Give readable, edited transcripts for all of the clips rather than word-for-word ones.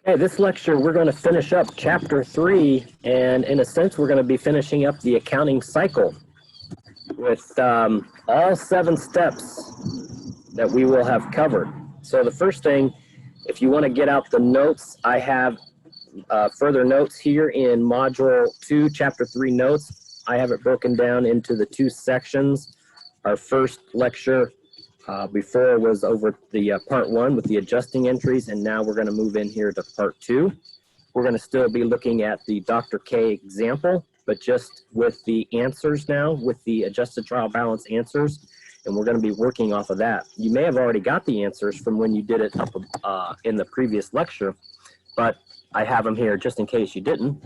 Okay, this lecture we're going to finish up chapter 3, and in a sense we're going to be finishing up the accounting cycle with all 7 steps that we will have covered. So the first thing, if you want to get out the notes, I have further notes here in module 2, chapter 3 notes. I have it broken down into the 2 sections. Our first lecture before was over the part 1 with the adjusting entries, and now we're going to move in here to part 2. We're going to still be looking at the Dr. K example, but just with the answers now, with the adjusted trial balance answers, and we're going to be working off of that. You may have already got the answers from when you did it up in the previous lecture, but I have them here just in case you didn't.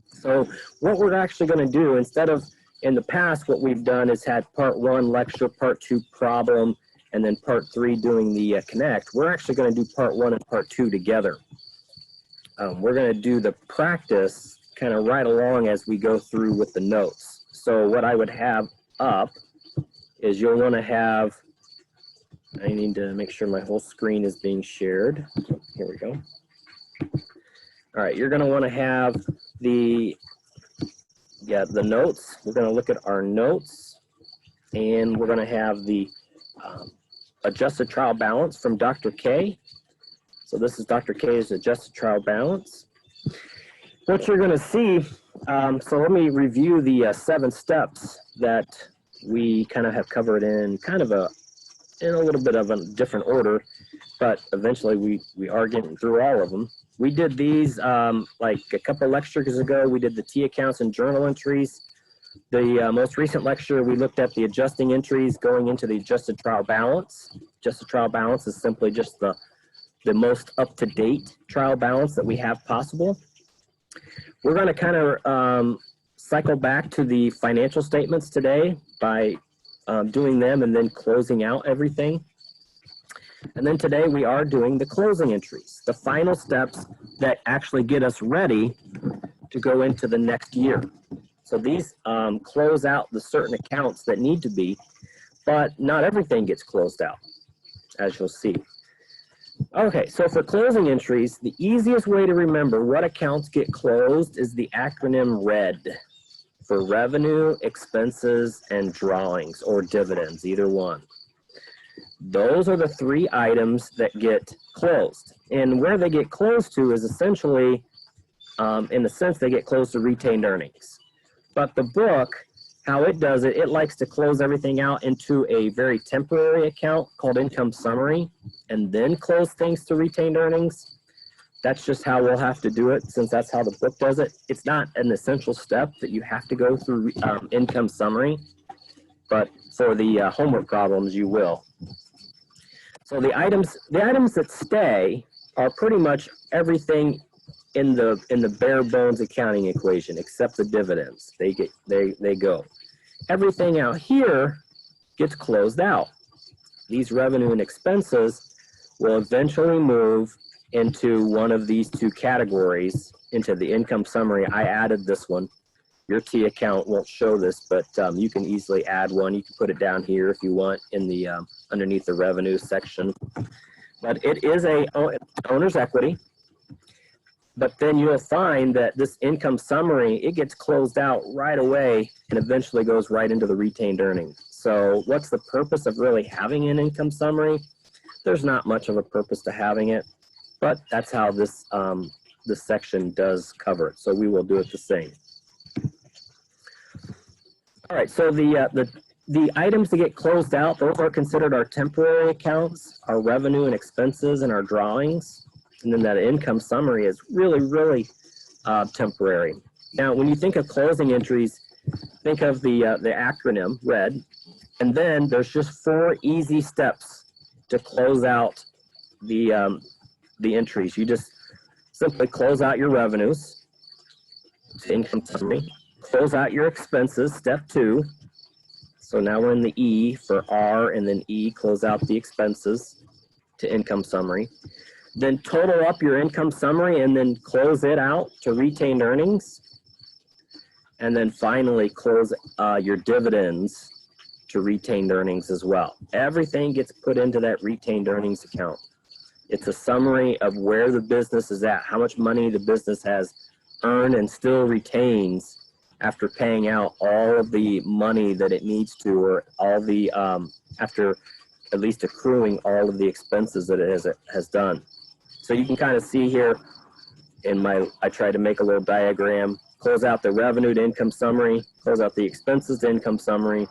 So what we're actually going to do, instead of in the past, what we've done is had part 1 lecture, part 2 problem, and then part 3 doing the connect. We're actually going to do part 1 and part 2 together. We're going to do the practice kind of right along as we go through with the notes. So what I would have up is you'll want to have, I need to make sure my whole screen is being shared. Here we go. All right, you're going to want to have the notes. We're going to look at our notes, and we're going to have the adjusted trial balance from Dr. K. So this is Dr. K's adjusted trial balance. What you're going to see, so let me review the 7 steps that we kind of have covered in in a little bit of a different order, but eventually we are getting through all of them. We did these like a couple lectures ago. We did the T accounts and journal entries. The most recent lecture, we looked at the adjusting entries going into the adjusted trial balance. Adjusted trial balance is simply just the most up-to-date trial balance that we have possible. We're going to kind of cycle back to the financial statements today by doing them and then closing out everything. And then today we are doing the closing entries, the final steps that actually get us ready to go into the next year. So these close out the certain accounts that need to be, but not everything gets closed out, as you'll see. Okay, so for closing entries, the easiest way to remember what accounts get closed is the acronym RED for revenue, expenses, and drawings, or dividends, either one. Those are the 3 items that get closed. And where they get closed to is essentially, in the sense they get closed to retained earnings. But the book, how it does it, it likes to close everything out into a very temporary account called income summary, and then close things to retained earnings. That's just how we'll have to do it, since that's how the book does it. It's not an essential step that you have to go through income summary, but for the homework problems, you will. So the items that stay are pretty much everything in the bare bones accounting equation, except the dividends. They go. Everything out here gets closed out. These revenue and expenses will eventually move into one of these 2 categories, into the income summary. I added this one. Your T account won't show this, but you can easily add one. You can put it down here if you want in the underneath the revenue section. But it is a owner's equity. But then you'll find that this income summary, it gets closed out right away and eventually goes right into the retained earnings. So what's the purpose of really having an income summary? There's not much of a purpose to having it, but that's how this section does cover it. So we will do it the same. All right, so the items that get closed out, those are considered our temporary accounts, our revenue and expenses, and our drawings. And then that income summary is really temporary. Now, when you think of closing entries, think of the acronym RED, and then there's just 4 easy steps to close out the entries. You just simply close out your revenues to income summary. Close out your expenses, step 2. So now we're in the E for R, and then E, close out the expenses to income summary. Then total up your income summary and then close it out to retained earnings. And then finally close your dividends to retained earnings as well. Everything gets put into that retained earnings account. It's a summary of where the business is at, how much money the business has earned and still retains after paying out all of the money that it needs to, or all the, after at least accruing all of the expenses that it has done. So you can kind of see here in I tried to make a little diagram, close out the revenue to income summary, close out the expenses to income summary,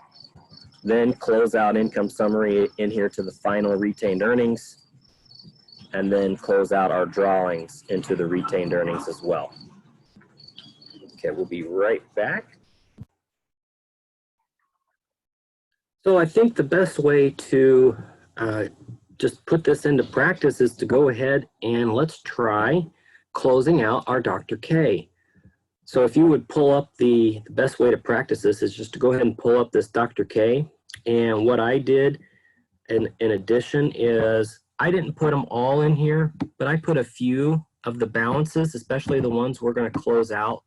then close out income summary in here to the final retained earnings, and then close out our drawings into the retained earnings as well. Okay, we'll be right back. So I think the best way to just put this into practice is to go ahead and let's try closing out our Dr. K. So if you would pull up the best way to practice this is just to go ahead and pull up this Dr. K. And what I did in addition is I didn't put them all in here, but I put a few of the balances, especially the ones we're going to close out,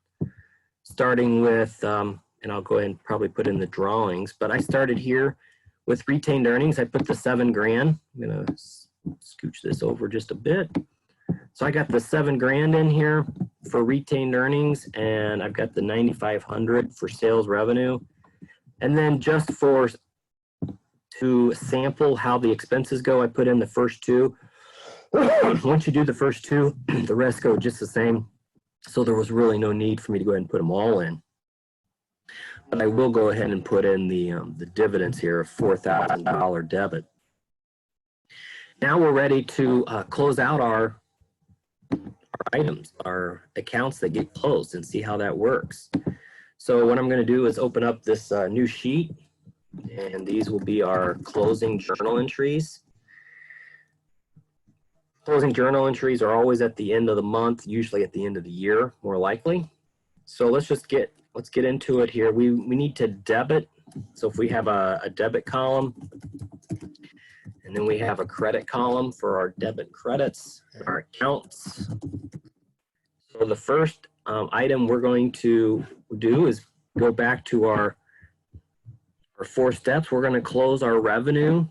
starting with, and I'll go ahead and probably put in the drawings, but I started here with retained earnings. I put the $7,000. I'm going to scooch this over just a bit. So I got the $7,000 in here for retained earnings, and I've got the $9,500 for sales revenue. And then just to sample how the expenses go, I put in the first two. Once you do the first two, the rest go just the same. So there was really no need for me to go ahead and put them all in. But I will go ahead and put in the dividends here of $4,000 debit. Now we're ready to close out our items, our accounts that get closed, and see how that works. So what I'm going to do is open up this new sheet, and these will be our closing journal entries. Closing journal entries are always at the end of the month, usually at the end of the year, more likely. So let's get into it here. We need to debit. So if we have a debit column, and then we have a credit column for our debit credits, our accounts. So the first item we're going to do is go back to our 4 steps. We're going to close our revenue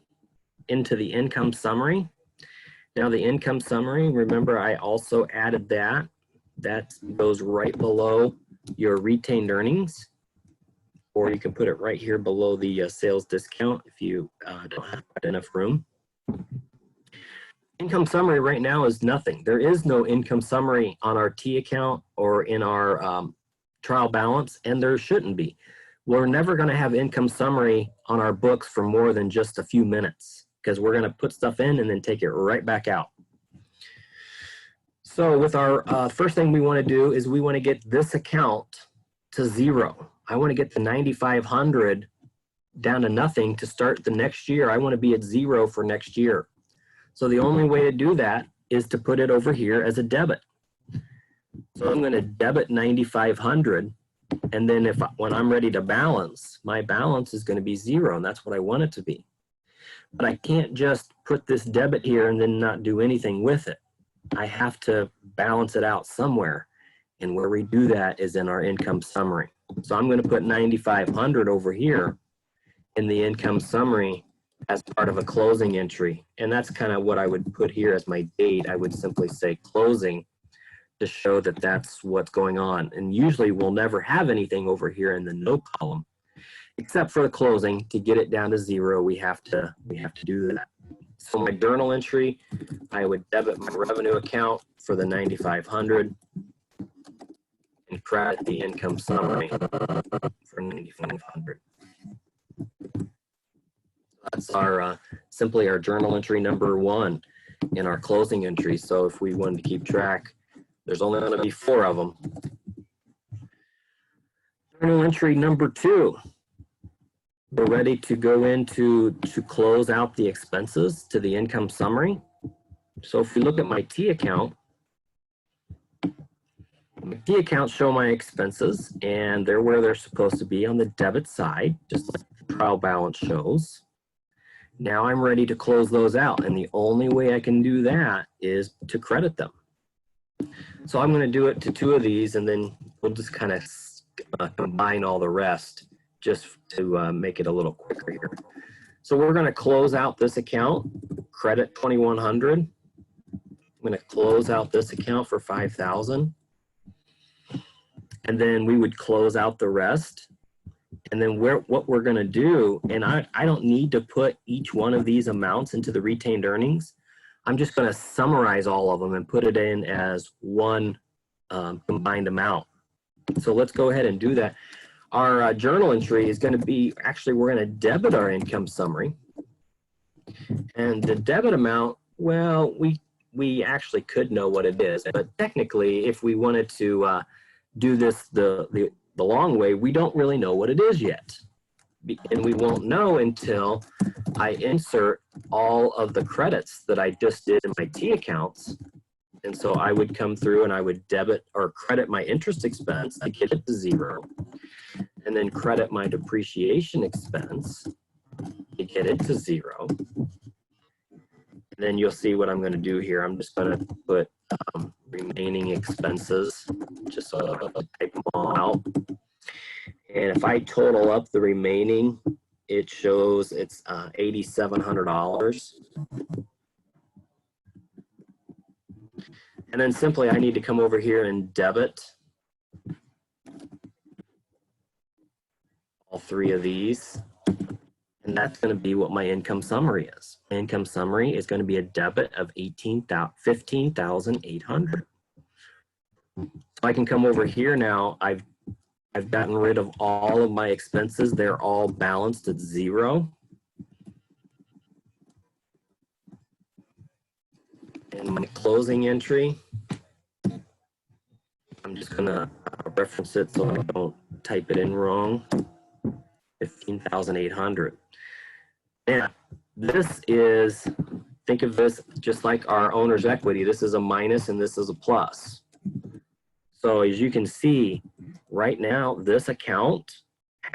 into the income summary. Now the income summary, remember I also added that. That goes right below your retained earnings, or you can put it right here below the sales discount if you don't have enough room. Income summary right now is nothing. There is no income summary on our T account or in our trial balance, and there shouldn't be. We're never going to have income summary on our books for more than just a few minutes, because we're going to put stuff in and then take it right back out. So with our first thing we want to do is we want to get this account to 0. I want to get the $9,500 down to nothing to start the next year. I want to be at 0 for next year. So the only way to do that is to put it over here as a debit. So I'm going to debit $9,500, and then when I'm ready to balance, my balance is going to be 0, and that's what I want it to be. But I can't just put this debit here and then not do anything with it. I have to balance it out somewhere, and where we do that is in our income summary. So I'm going to put $9,500 over here in the income summary as part of a closing entry, and that's kind of what I would put here as my date. I would simply say closing to show that that's what's going on. And usually we'll never have anything over here in the no column, except for the closing. To get it down to 0, we have to do that. So my journal entry, I would debit my revenue account for the $9,500 and credit the income summary for $9,500. That's our simply our journal entry number 1 in our closing entry. So if we wanted to keep track, there's only going to be 4 of them. Journal entry number 2. We're ready to go into to close out the expenses to the income summary. So if we look at my T account, my T accounts show my expenses, and they're where they're supposed to be on the debit side, just like the trial balance shows. Now I'm ready to close those out, and the only way I can do that is to credit them. So I'm going to do it to 2 of these, and then we'll just kind of combine all the rest just to make it a little quicker here. So we're going to close out this account, credit $2,100, I'm going to close out this account for $5,000. And then we would close out the rest. And then what we're going to do, and I don't need to put each one of these amounts into the retained earnings. I'm just going to summarize all of them and put it in as one combined amount. So let's go ahead and do that. Our journal entry is going to be, actually, we're going to debit our income summary. And the debit amount, well, we actually could know what it is. But technically, if we wanted to do this the long way, we don't really know what it is yet. And we won't know until I insert all of the credits that I just did in my T accounts. And so I would come through and I would debit or credit my interest expense to get it to 0. And then credit my depreciation expense to get it to 0. And then you'll see what I'm going to do here. I'm just going to put remaining expenses, just so I type them all out. And if I total up the remaining, it shows it's $8,700. And then simply I need to come over here and debit all 3 of these. And that's going to be what my income summary is. My income summary is going to be a debit of $15,800. So I can come over here now. I've gotten rid of all of my expenses. They're all balanced at 0. And my closing entry, I'm just going to reference it so I don't type it in wrong. 15,800. Now, this is, think of this just like our owner's equity. This is a minus and this is a plus. So as you can see, right now, this account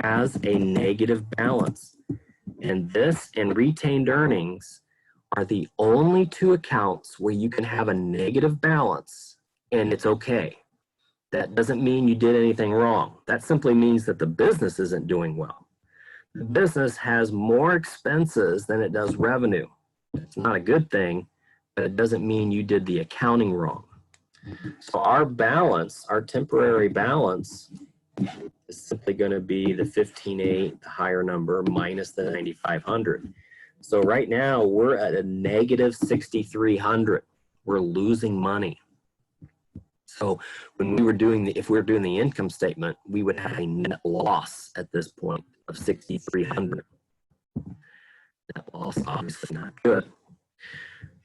has a negative balance. And this and retained earnings are the only 2 accounts where you can have a negative balance and it's okay. That doesn't mean you did anything wrong. That simply means that the business isn't doing well. The business has more expenses than it does revenue. It's not a good thing, but it doesn't mean you did the accounting wrong. So our balance, our temporary balance, is simply going to be the 15,800, the higher number, minus the 9,500. So right now we're at a negative 6,300. We're losing money. So when we were doing if we were doing the income statement, we would have a net loss at this point of 6,300. Net loss, obviously not good.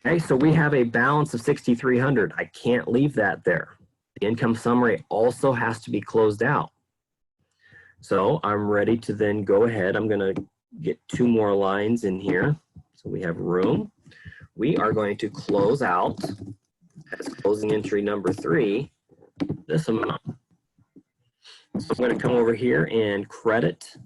Okay, so we have a balance of 6,300. I can't leave that there. The income summary also has to be closed out. So I'm ready to then go ahead. I'm going to get 2 more lines in here. So we have room. We are going to close out as closing entry number 3, this amount. So I'm going to come over here and credit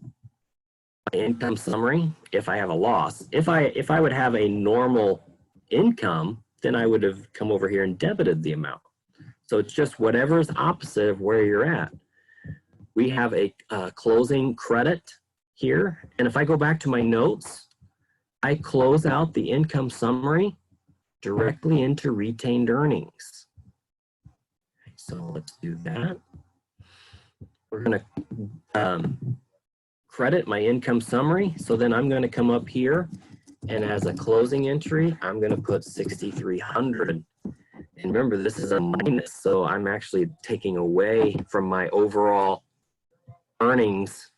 my income summary if I have a loss. If I would have a normal income, then I would have come over here and debited the amount. So it's just whatever is opposite of where you're at. We have a closing credit here. And if I go back to my notes, I close out the income summary directly into retained earnings. So let's do that. We're going to credit my income summary. So then I'm going to come up here, and as a closing entry, I'm going to put 6,300. And remember, this is a minus, so I'm actually taking away from my overall earnings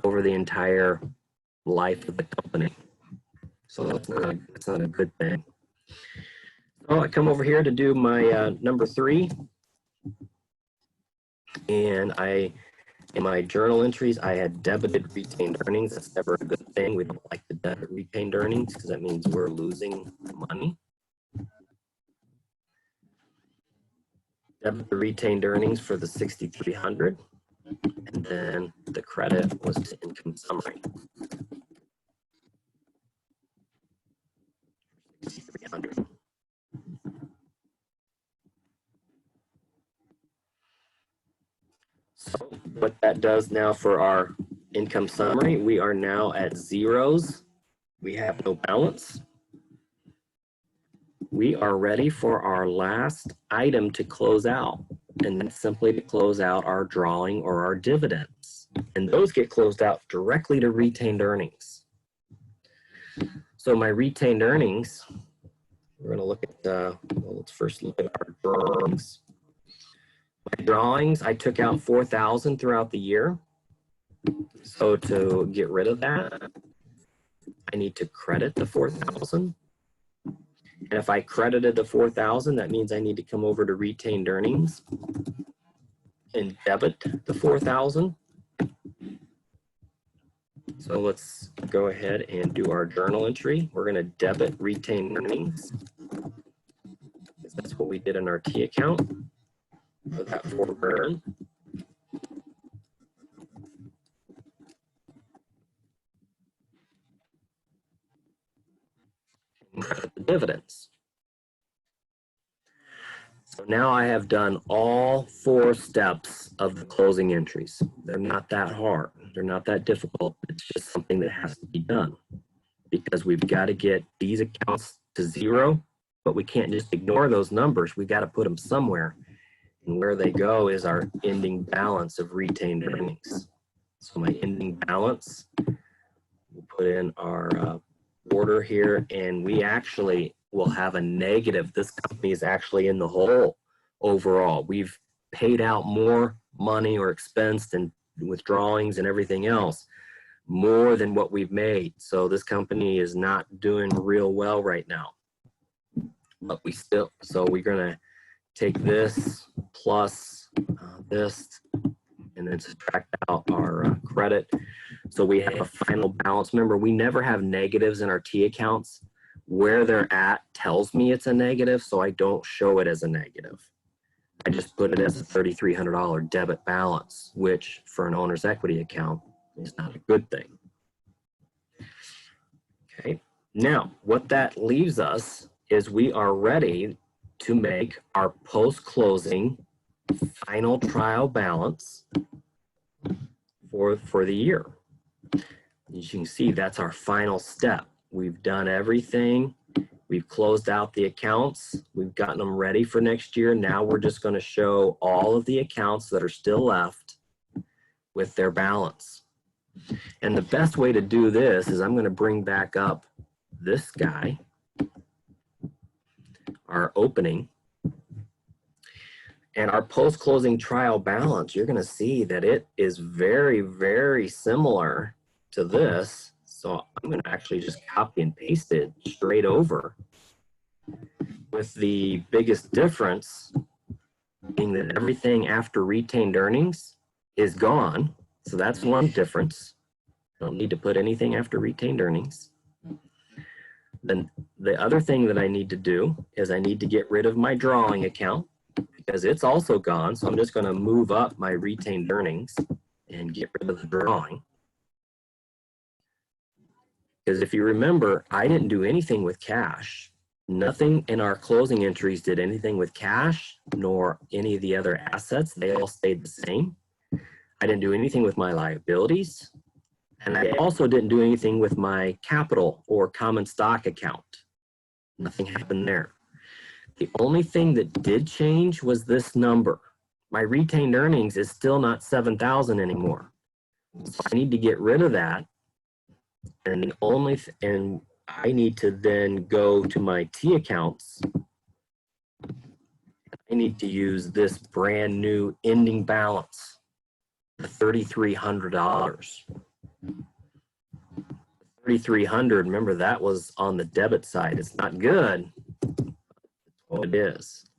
over the entire life of the company. So that's not a good thing. So I come over here to do my number 3. And in my journal entries, I had debited retained earnings. That's never a good thing. We don't like to debit retained earnings because that means we're losing money. Debit the retained earnings for the 6,300. And then the credit was to income summary. 6,300. So what that does now for our income summary, we are now at zeros. We have no balance. we are ready for our last item to close out, and that's simply to close out our drawing or our dividends. And those get closed out directly to retained earnings. So my retained earnings, we're going to look at, well, let's first look at our drawings. My drawings, I took out $4,000 throughout the year. So to get rid of that, I need to credit the $4,000. And if I credited the $4,000, that means I need to come over to retained earnings and debit the $4,000. So let's go ahead and do our journal entry. We're going to debit retained earnings. That's what we did in our T account for that forbearance. And credit the dividends. So now I have done all 4 steps of the closing entries. They're not that hard. They're not that difficult. It's just something that has to be done because we've got to get these accounts to 0, but we can't just ignore those numbers. We've got to put them somewhere. And where they go is our ending balance of retained earnings. So my ending balance, we'll put in our order here, and we actually will have a negative. This company is actually in the hole overall. We've paid out more money or expensed and withdrawings and everything else more than what we've made. So this company is not doing real well right now. But we still, so we're gonna take this plus this and then subtract out our credit. So we have a final balance. Remember, we never have negatives in our T accounts. Where they're at tells me it's a negative, so I don't show it as a negative. I just put it as a $3,300 debit balance, which for an owner's equity account is not a good thing. Okay, now what that leaves us is we are ready to make our post-closing final trial balance for the year. As you can see, that's our final step. We've done everything. We've closed out the accounts. We've gotten them ready for next year. Now we're just going to show all of the accounts that are still left with their balance. And the best way to do this is I'm going to bring back up this guy, our opening, and our post-closing trial balance. You're going to see that it is very, very similar to this. So I'm going to actually just copy and paste it straight over, with the biggest difference being that everything after retained earnings is gone. So that's one difference. Don't need to put anything after retained earnings. Then the other thing that I need to do is I need to get rid of my drawing account because it's also gone. So I'm just going to move up my retained earnings and get rid of the drawing. Because if you remember, I didn't do anything with cash. Nothing in our closing entries did anything with cash, nor any of the other assets. They all stayed the same. I didn't do anything with my liabilities. And I also didn't do anything with my capital or common stock account. Nothing happened there. The only thing that did change was this number. My retained earnings is still not 7,000 anymore. So I need to get rid of that. And and I need to then go to my T accounts. I need to use this brand new ending balance, the $3,300. $3,300, remember that was on the debit side. It's not good, that's what it is.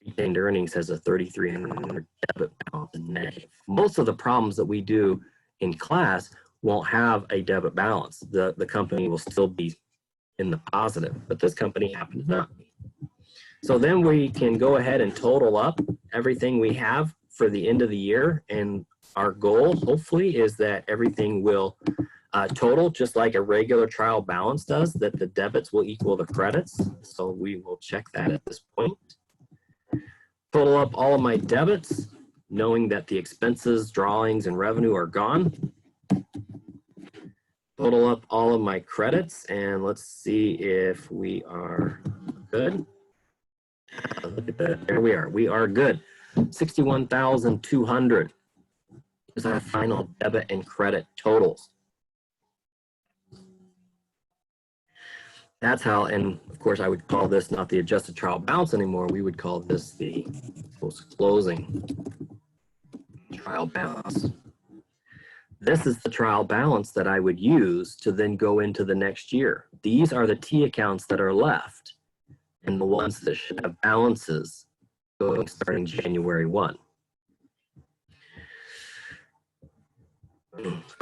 Retained earnings has a $3,300 debit balance and negative. Most of the problems that we do in class won't have a debit balance. The company will still be in the positive, but this company happens not be. So then we can go ahead and total up everything we have for the end of the year, and our goal hopefully is that everything will total just like a regular trial balance does, that the debits will equal the credits. So we will check that at this point. Total up all of my debits, knowing that the expenses, drawings, and revenue are gone. total up all of my credits, and let's see if we are good. Look at that. There we are. We are good. 61,200 is our final debit and credit totals. That's how, and of course, I would call this not the adjusted trial balance anymore. We would call this the post-closing trial balance. This is the trial balance that I would use to then go into the next year. These are the T accounts that are left and the ones that should have balances going starting January 1.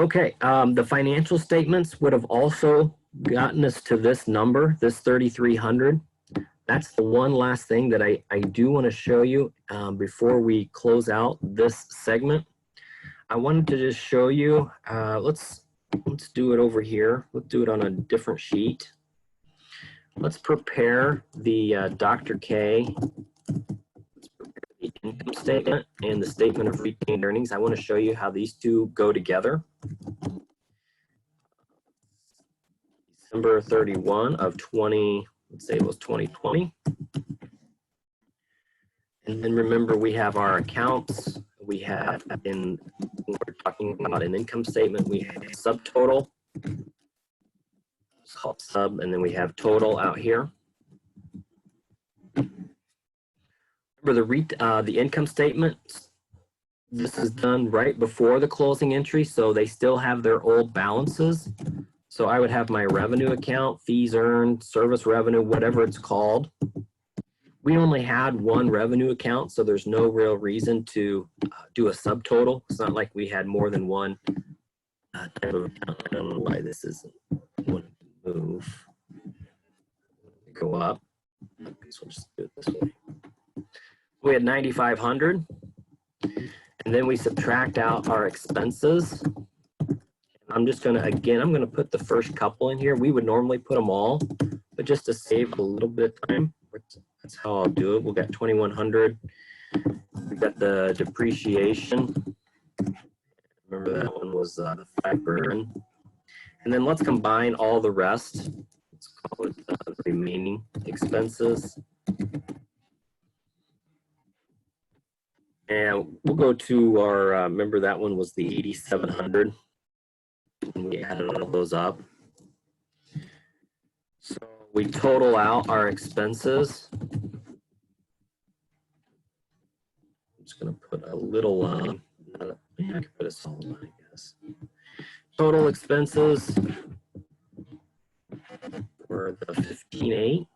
Okay, the financial statements would have also gotten us to this number, this 3,300. That's the one last thing that I do want to show you before we close out this segment. I wanted to just show you, let's do it over here. Let's do it on a different sheet. Let's prepare the Dr. K the income statement and the statement of retained earnings. I want to show you how these two go together. December 31 of let's say it was 2020. And then remember, we have our accounts. We have, when we're talking about an income statement, we have subtotal. It's called sub, and then we have total out here. Remember the income statement, this is done right before the closing entry, so they still have their old balances. So I would have my revenue account, fees earned, service revenue, whatever it's called. We only had one revenue account, so there's no real reason to do a subtotal. It's not like we had more than one type of account. I don't know why this isn't wanting to move. Go up. Okay, so we'll just do it this way. We had 9,500, and then we subtract out our expenses. I'm just gonna, again, I'm gonna put the first couple in here. We would normally put them all, but just to save a little bit of time, that's how I'll do it. We'll get 2,100. We've got the depreciation. Remember that one was the flat burn. And then let's combine all the rest. Let's call it the remaining expenses. And we'll go to our, remember that one was the 8,700. And we added all those up. So we total out our expenses. I'm just going to put a little, I can put a solid line, I guess. Total expenses were the 15,800.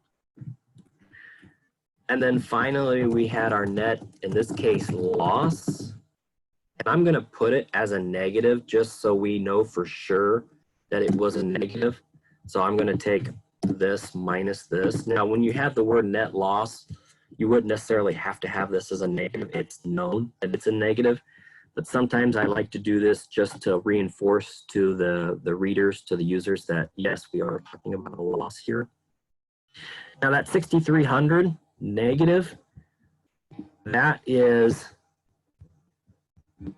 And then finally, we had our net, in this case, loss. And I'm going to put it as a negative just so we know for sure that it was a negative. So I'm going to take this minus this. Now, when you have the word net loss, you wouldn't necessarily have to have this as a negative. It's known that it's a negative. But sometimes I like to do this just to reinforce to the readers, to the users that, yes, we are talking about a loss here. Now, that 6,300 negative, that is,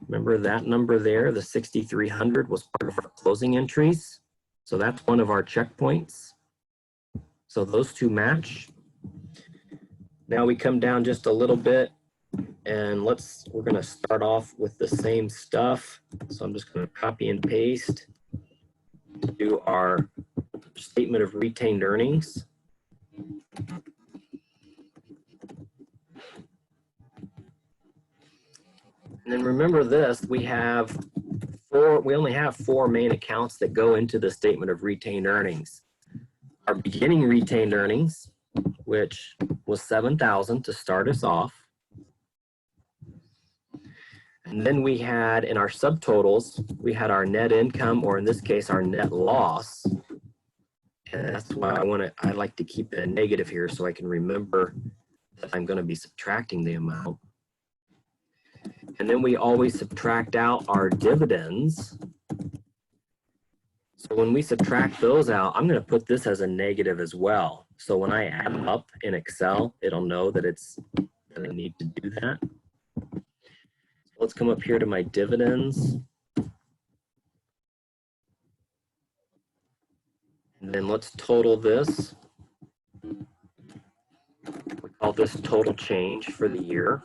remember that number there, the 6,300 was part of our closing entries. So that's one of our checkpoints. So those two match. Now we come down just a little bit and we're gonna start off with the same stuff. So I'm just gonna copy and paste to do our statement of retained earnings. And then remember this, we only have four main accounts that go into the statement of retained earnings. Our beginning retained earnings, which was 7,000 to start us off. And then we had in our subtotals, we had our net income, or in this case, our net loss. And that's why I like to keep it a negative here so I can remember that I'm going to be subtracting the amount. And then we always subtract out our dividends. So when we subtract those out, I'm going to put this as a negative as well. So when I add them up in Excel, it'll know that that I need to do that. So let's come up here to my dividends. And then let's total this. We call this total change for the year.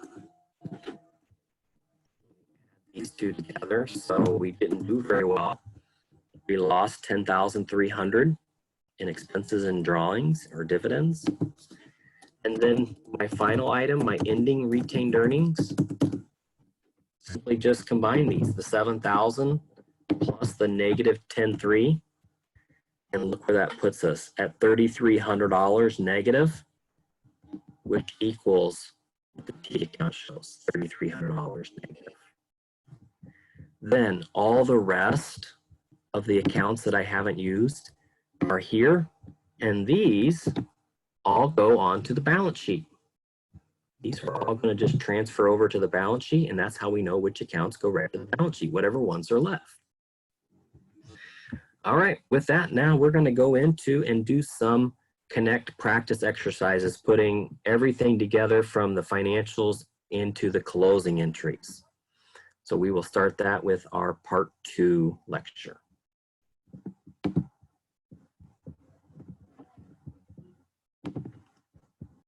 These two together, so we didn't do very well. We lost 10,300 in expenses and drawings or dividends. And then my final item, my ending retained earnings, simply just combine these, the 7,000 plus the negative 10,300, and look where that puts us at $3,300 negative, which equals what the T account shows, $3,300 negative. Then all the rest of the accounts that I haven't used are here, and these all go onto the balance sheet. These are all going to just transfer over to the balance sheet, and that's how we know which accounts go right to the balance sheet, whatever ones are left. All right, with that, now we're going to go into and do some connect practice exercises, putting everything together from the financials into the closing entries. So we will start that with our part 2 lecture.